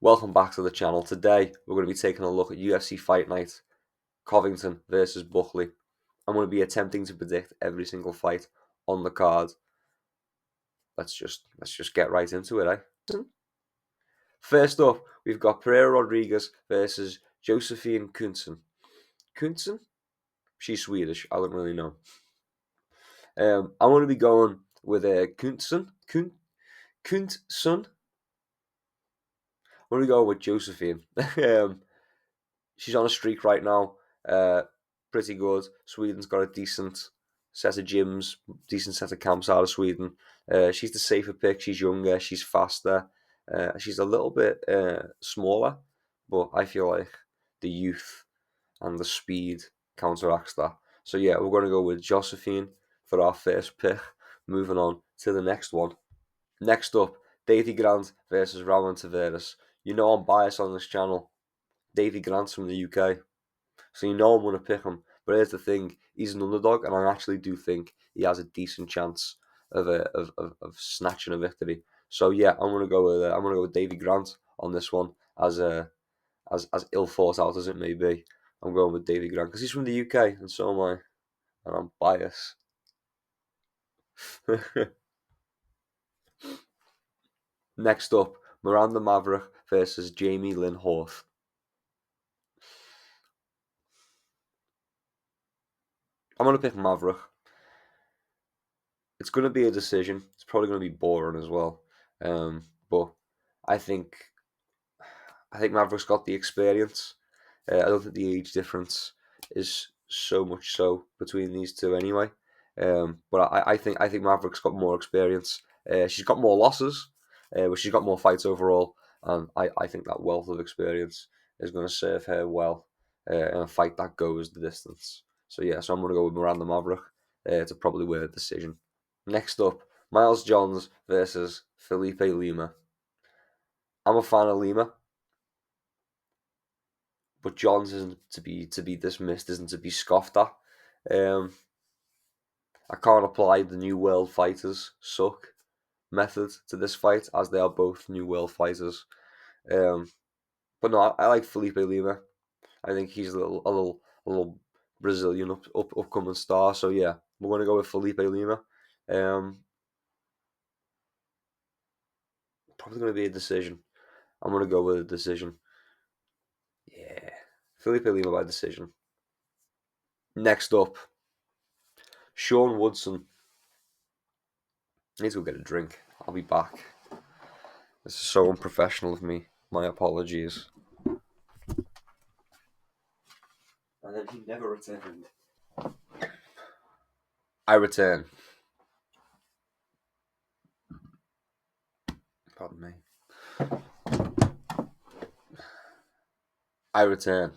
Welcome back to the channel. Today we're going to be taking a look at UFC Fight Night, Covington versus Buckley. I'm going to be attempting to predict every single fight on the card. Let's just get right into it, eh? First up, we've got Pereira Rodriguez versus Josephine Kuntzen. Kuntzen? She's Swedish. I don't really know. I'm going to be going with Kuntzen. Kuntzen. I'm going to go with Josephine. She's on a streak right now. Pretty good. Sweden's got a decent set of gyms, decent set of camps out of Sweden. She's the safer pick. She's younger. She's faster. She's a little bit smaller, but I feel like the youth and the speed counteracts that. So yeah, we're going to go with Josephine for our first pick. Moving on to the next one. Next up, Davy Grant versus Roman Tavares. You know I'm biased on this channel. Davy Grant's from the UK, so you know I'm going to pick him. But here's the thing: he's an underdog, and I actually do think he has a decent chance of snatching a victory. So yeah, I'm going to go with Davy Grant on this one, as ill thought out as it may be. I'm going with Davy Grant because he's from the UK, and so am I, and I'm biased. Next up, Miranda Maverick versus Jamie Lynn Horth. I'm going to pick Maverick. It's going to be a decision. It's probably going to be boring as well. But I think Maverick's got the experience. I don't think the age difference is so much so between these two anyway. But I think Maverick's got more experience. She's got more losses, but she's got more fights overall. And I think that wealth of experience is going to serve her well in a fight that goes the distance. So yeah, so I'm going to go with Miranda Maverick to probably win a decision. Next up, Miles Johns versus Felipe Lima. I'm a fan of Lima, but Johns isn't to be dismissed, isn't to be scoffed at. I can't apply the new world fighters suck method to this fight, as they are both new world fighters. But no, I like Felipe Lima. I think he's a little Brazilian upcoming star. So yeah, we're gonna go with Felipe Lima. Probably gonna be a decision. I'm gonna go with a decision. Yeah, Felipe Lima by decision. Next up, Sean Woodson. I need to go get a drink. I'll be back. This is so unprofessional of me. My apologies. And then he never returned. I return. Pardon me. I return.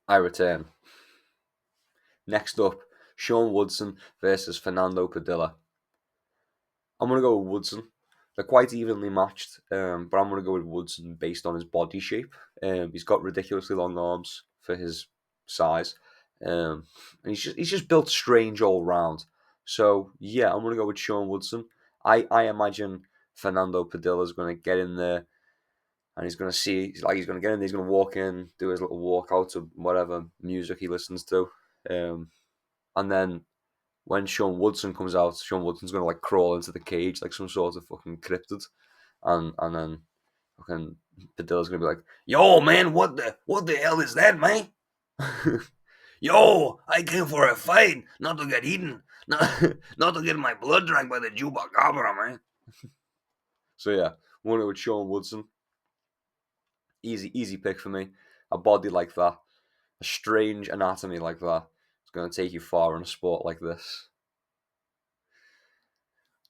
I return. Next up, Sean Woodson versus Fernando Padilla. I'm going to go with Woodson. They're quite evenly matched, but I'm going to go with Woodson based on his body shape. He's got ridiculously long arms for his size, and he's just built strange all round. So yeah, I'm going to go with Sean Woodson. I imagine Fernando Padilla is going to get in there, and he's going to he's going to get in there, he's going to walk in, do his little walkout to whatever music he listens to, and then when Sean Woodson comes out, Sean Woodson's gonna like crawl into the cage like some sort of fucking cryptid, and then fucking Padilla's gonna be like, "Yo, man, what the hell is that, man? Yo, I came for a fight, not to get eaten, not to get my blood drank by the Chupacabra, man." So yeah, one it with Sean Woodson. Easy pick for me. A body like that, a strange anatomy like that, is gonna take you far in a sport like this.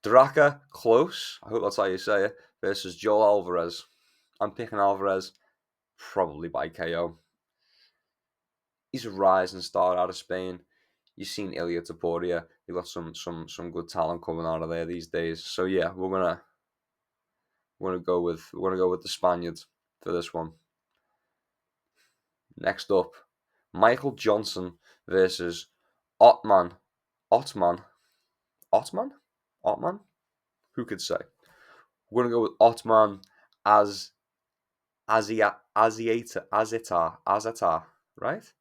Draka Close, I hope that's how you say it, versus Joel Alvarez. I'm picking Alvarez, probably by KO. He's a rising star out of Spain. You've seen Ilia Topuria. You've got some good talent coming out of there these days. So yeah, we're gonna go with the Spaniard for this one. Next up, Michael Johnson versus Ottman Otman? Otman? Who could say? We're gonna go with Otman as Aziatar, right?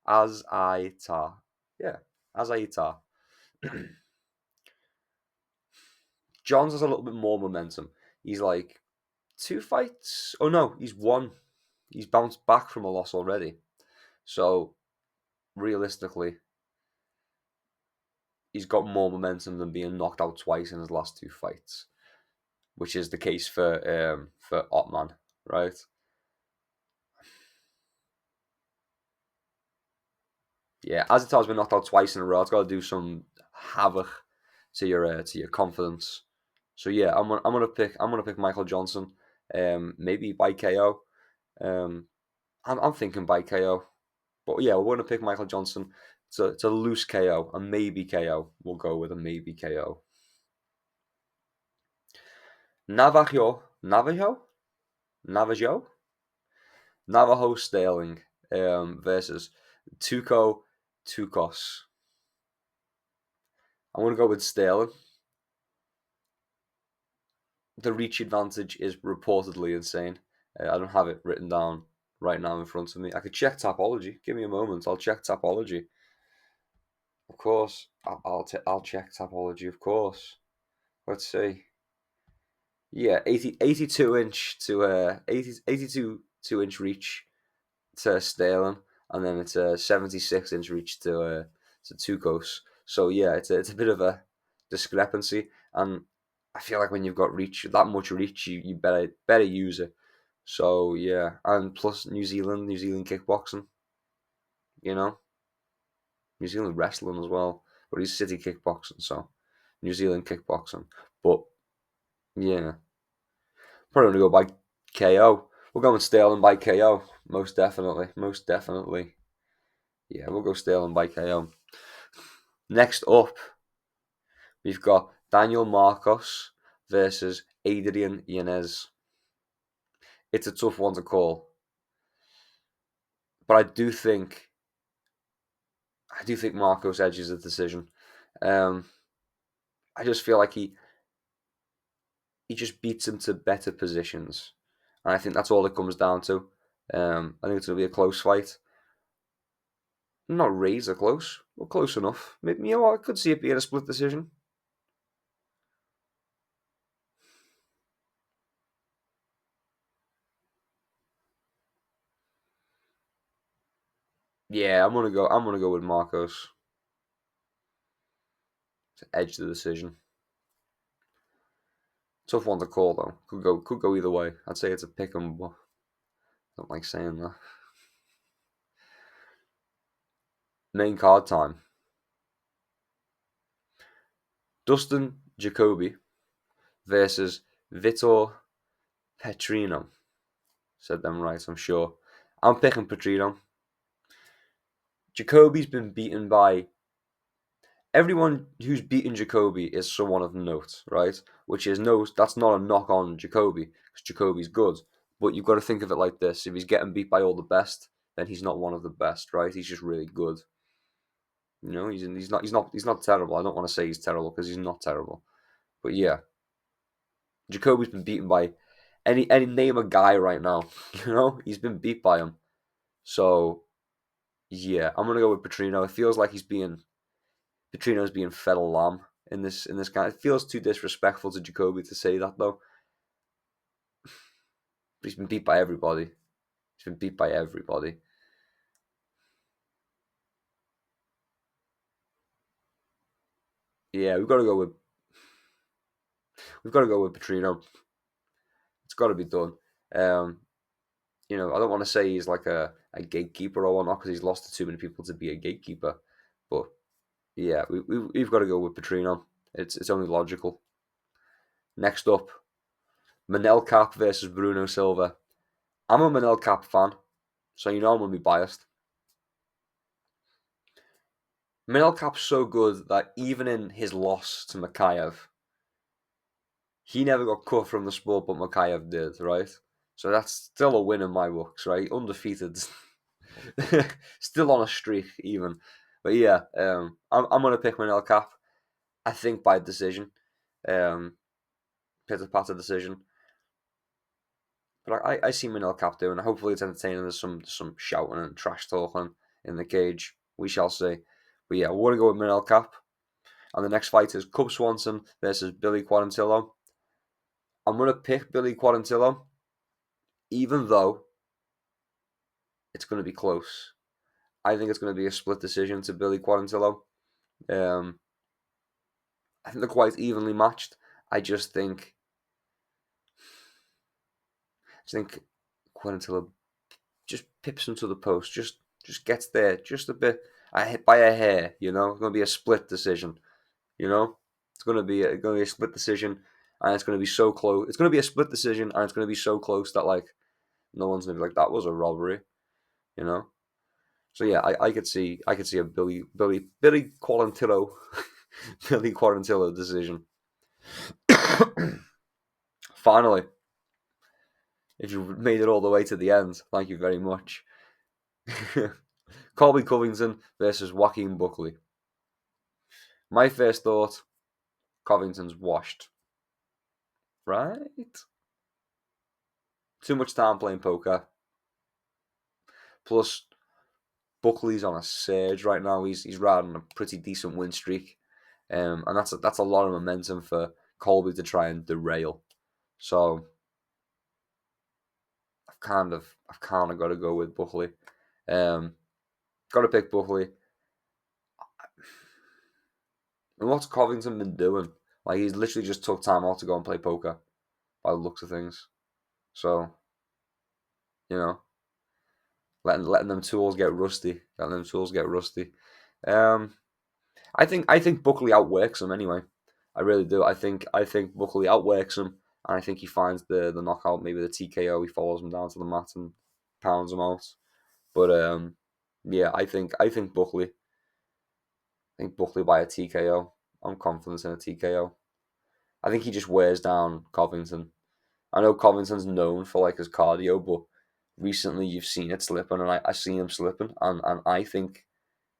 Azaitar. Yeah, Azaitar. Johns has a little bit more momentum. He's like 2 fights. Oh no, he's won. He's bounced back from a loss already. So realistically, he's got more momentum than being knocked out twice in his last 2 fights, which is the case for Otman, right? Yeah, Azitar's been knocked out twice in a row. It's got to do some havoc to your confidence. So yeah, I'm gonna pick Michael Johnson. Maybe by KO. I'm thinking by KO. But yeah, we're gonna pick Michael Johnson. It's a loose KO, a maybe KO. We'll go with a maybe KO. Navajo, Navajo, Navajo Sterling versus Tuco Tukos. I'm gonna go with Sterling. The reach advantage is reportedly insane. I don't have it written down right now in front of me. I could check Tapology. Give me a moment. I'll check Tapology. Of course, I'll check Tapology. Of course. Let's see. Yeah, 82 inch to 82 2 inch reach to Sterling, and then it's a 76 inch reach to Tukos. So yeah, it's a bit of a discrepancy, and I feel like when you've got reach that much reach, you better use it. So yeah, and plus New Zealand kickboxing, you know, New Zealand wrestling as well, but he's city kickboxing, so New Zealand kickboxing. But yeah, probably gonna go by KO. We're going Sterling by KO, most definitely, most definitely. Yeah, we'll go Sterling by KO. Next up, we've got Daniel Marcos versus Adrian Yanez. It's a tough one to call, but I do think Marcos edges the decision. Um, I just feel like he just beats him to better positions, and I think that's all it comes down to. I think it's gonna be a close fight. Not razor close, but close enough. Maybe you know what, I could see it being a split decision. Yeah, I'm gonna go with Marcos to edge the decision. Tough one to call though. Could go either way. I'd say it's a pick 'em, but I don't like saying that. Main card time. Dustin Jacoby versus Vitor Petrino. Said them right, I'm sure. I'm picking Petrino. Jacoby's been beaten by everyone who's beaten Jacoby is someone of note, right? Which is no, that's not a knock on Jacoby because Jacoby's good. But you've got to think of it like this: if he's getting beat by all the best, then he's not one of the best, right? He's just really good. You know, he's not terrible. I don't want to say he's terrible because he's not terrible. But yeah, Jacoby's been beaten by any name a guy right now. You know, he's been beat by him. So yeah, I'm gonna go with Petrino. It feels like Petrino's being fed a lamb in this guy. It feels too disrespectful to Jacoby to say that though. But he's been beat by everybody. He's been beat by everybody. Yeah, we've got to go with Petrino. It's got to be done. Um, I don't want to say he's like a gatekeeper or whatnot because he's lost to too many people to be a gatekeeper. But yeah, we've got to go with Petrino. It's only logical. Next up, Manel Cap versus Bruno Silva. I'm a Manel Cap fan, so you know I'm gonna be biased. Manel Cap's so good that even in his loss to Makayev, he never got cut from the sport, but Makayev did, right? So that's still a win in my books, right? Undefeated, still on a streak, even. But yeah, I'm gonna pick Manel Cap. I think by decision, pitter-patter decision. But I see Manel Cap doing it. Hopefully it's entertaining. There's some shouting and trash talking in the cage. We shall see. But yeah, we're going to go with Manel Cap. And the next fight is Cub Swanson versus Billy Quarantillo. I'm going to pick Billy Quarantillo, even though it's going to be close. I think it's going to be a split decision to Billy Quarantillo. I think they're quite evenly matched. I just think Quarantillo just pips him to the post, just gets there just a bit by a hair. It's going to be a split decision. It's going to be a split decision, and it's going to be so close. It's going to be a split decision, and it's going to be so close that like no one's going to be like that was a robbery. So yeah, I could see a Billy Quarantillo Billy Quarantillo decision. Finally, if you've made it all the way to the end, thank you very much. Colby Covington versus Joaquin Buckley. My first thought, Covington's washed. Right? Too much time playing poker. Plus, Buckley's on a surge right now. He's riding a pretty decent win streak. And that's a lot of momentum for Colby to try and derail. So I've kind of got to go with Buckley. Got to pick Buckley. And what's Covington been doing? Like he's literally just took time out to go and play poker, by the looks of things. So, letting them tools get rusty. I think Buckley outworks him anyway. I really do. I think Buckley outworks him, and I think he finds the knockout, maybe the TKO. He follows him down to the mat and pounds him out. But yeah, I think Buckley. I think Buckley by a TKO. I'm confident in a TKO. I think he just wears down Covington. I know Covington's known for like his cardio, but recently you've seen it slipping, and I seen him slipping, and I think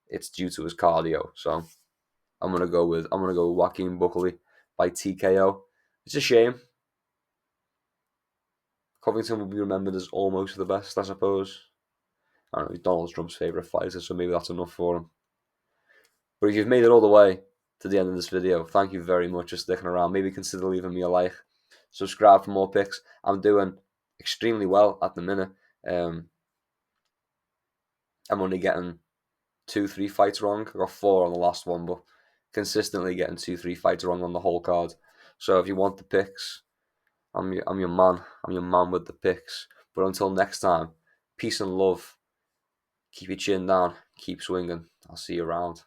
it's due to his cardio. So I'm gonna go with Joaquin Buckley by TKO. It's a shame. Covington will be remembered as almost the best, I suppose. I don't know, he's Donald Trump's favourite fighter, so maybe that's enough for him. But if you've made it all the way to the end of this video, thank you very much for sticking around. Maybe consider leaving me a like. Subscribe for more picks. I'm doing extremely well at the minute. I'm only getting 2-3 fights wrong. I got 4 on the last one, but consistently getting 2-3 fights wrong on the whole card. So if you want the picks, I'm your man. I'm your man with the picks. But until next time, peace and love. Keep your chin down. Keep swinging. I'll see you around.